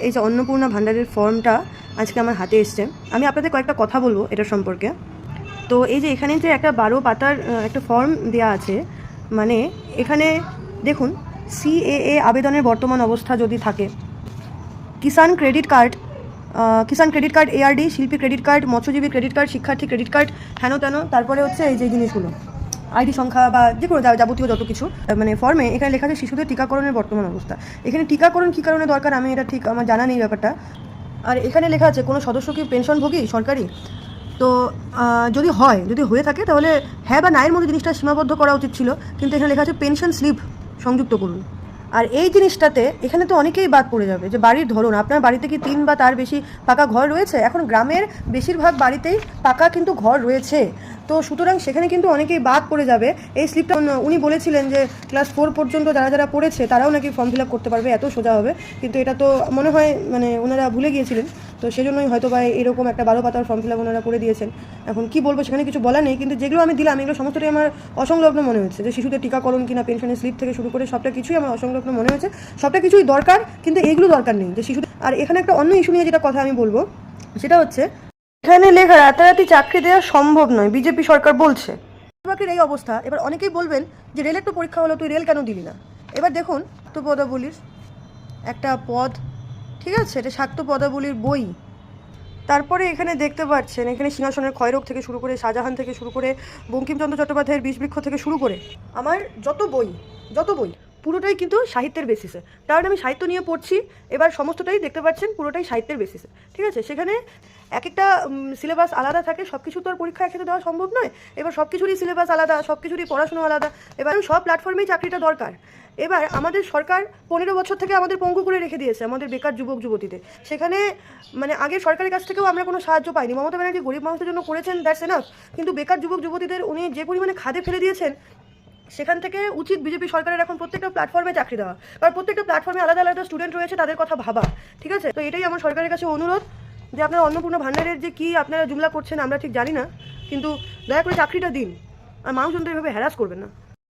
এই যে অন্নপূর্ণা ভান্ডারের ফর্মটা আজকে আমার হাতে এসছে। আমি আপনাদের কয়েকটা কথা বলবো এটা সম্পর্কে। তো এই যে এখানে যে একটা 12 পাতার একটা ফর্ম দেওয়া আছে, মানে এখানে দেখুন সিএএ আবেদনের বর্তমান অবস্থা যদি থাকে, কিষাণ ক্রেডিট কার্ড এআরডি, শিল্পী ক্রেডিট কার্ড, মৎস্যজীবী ক্রেডিট কার্ড, শিক্ষার্থী ক্রেডিট কার্ড, হেন তেন, তারপরে হচ্ছে এই যে জিনিসগুলো আইডি সংখ্যা বা যে কোনো যাবতীয় যত কিছু মানে ফর্মে এখানে লেখা আছে শিশুদের টিকাকরণের বর্তমান অবস্থা। এখানে টিকাকরণ কী কারণে দরকার আমি এটা ঠিক আমার জানা নেই ব্যাপারটা। আর এখানে লেখা আছে কোনো সদস্য কি পেনশনভোগী সরকারি, তো যদি হয়ে থাকে তাহলে হ্যাঁ বা নায়ের মধ্যে জিনিসটা সীমাবদ্ধ করা উচিত ছিল, কিন্তু এখানে লেখা আছে পেনশন স্লিপ সংযুক্ত করুন। আর এই জিনিসটাতে এখানে তো অনেকেই বাদ পড়ে যাবে যে বাড়ির ধরুন, আপনার বাড়িতে কি 3 বা তার বেশি পাকা ঘর রয়েছে? এখন গ্রামের বেশিরভাগ বাড়িতেই পাকা কিন্তু ঘর রয়েছে, তো সুতরাং সেখানে কিন্তু অনেকেই বাদ পড়ে যাবে। এই স্লিপটা উনি বলেছিলেন যে ক্লাস 4 পর্যন্ত যারা পড়েছে তারাও নাকি ফর্ম ফিল আপ করতে পারবে, এত সোজা হবে, কিন্তু এটা তো মনে হয় মানে ওনারা ভুলে গিয়েছিলেন, তো সেজন্যই হয়তো বা এরকম একটা 12 পাতার ফর্ম ফিল আপ ওনারা করে দিয়েছেন। এখন কি বলবো, সেখানে কিছু বলা নেই, কিন্তু যেগুলো আমি দিলাম এগুলো সমস্তটাই আমার অসংলগ্ন মনে হচ্ছে। যে শিশুদের টিকাকরণ কিনা পেনশনের স্লিপ থেকে শুরু করে সবটা কিছুই আমার অসংলগ্ন মনে হচ্ছে। সবটা কিছুই দরকার, কিন্তু এইগুলো দরকার নেই যে শিশুদের। আর এখানে একটা অন্য ইস্যু নিয়ে যেটা কথা আমি বলবো সেটা হচ্ছে এখানে লেখা রাতারাতি চাকরি দেওয়া সম্ভব নয়, বিজেপি সরকার বলছে। বাকির এই অবস্থা, এবার অনেকেই বলবেন যে রেলের তো পরীক্ষা হলো, তুই রেল কেন দিলি না? এবার দেখুন তো পদাবলীর একটা পদ, ঠিক আছে, এটা শাক্ত পদাবলীর বই। তারপরে এখানে দেখতে পাচ্ছেন এখানে সিংহাসনের ক্ষয়রোগ থেকে শুরু করে, শাহজাহান থেকে শুরু করে, বঙ্কিমচন্দ্র চট্টোপাধ্যায়ের বিষবৃক্ষ থেকে শুরু করে আমার যত বই পুরোটাই কিন্তু সাহিত্যের বেসিসে। কারণ আমি সাহিত্য নিয়ে পড়ছি, এবার সমস্তটাই দেখতে পাচ্ছেন পুরোটাই সাহিত্যের বেসিসে, ঠিক আছে। সেখানে এক একটা সিলেবাস আলাদা থাকে, সব কিছু তো আর পরীক্ষা একসাথে দেওয়া সম্ভব নয়। এবার সব কিছুরই সিলেবাস আলাদা, সব কিছুরই পড়াশোনা আলাদা, এবার সব প্ল্যাটফর্মেই চাকরিটা দরকার। এবার আমাদের সরকার 15 বছর থেকে আমাদের পঙ্গু করে রেখে দিয়েছে আমাদের বেকার যুবক যুবতীদের। সেখানে মানে আগে সরকারের কাছ থেকেও আমরা কোনো সাহায্য পাইনি। মমতা ব্যানার্জি গরিব মানুষদের জন্য করেছেন, দ্যাটস এনাফ, কিন্তু বেকার যুবক যুবতীদের উনি যে পরিমাণে খাদে ফেলে দিয়েছেন, সেখান থেকে উচিত বিজেপি সরকারের এখন প্রত্যেকটা প্ল্যাটফর্মে চাকরি দেওয়া, কারণ প্রত্যেকটা প্ল্যাটফর্মে আলাদা আলাদা স্টুডেন্ট রয়েছে, তাদের কথা ভাবা, ঠিক আছে। তো এটাই আমার সরকারের কাছে অনুরোধ যে আপনারা অন্নপূর্ণা ভান্ডারের যে কী আপনারা জুমলা করছেন আমরা ঠিক জানি না, কিন্তু দয়া করে চাকরিটা দিন, আর মানুষজন তো এভাবে হ্যারাস করবেন না।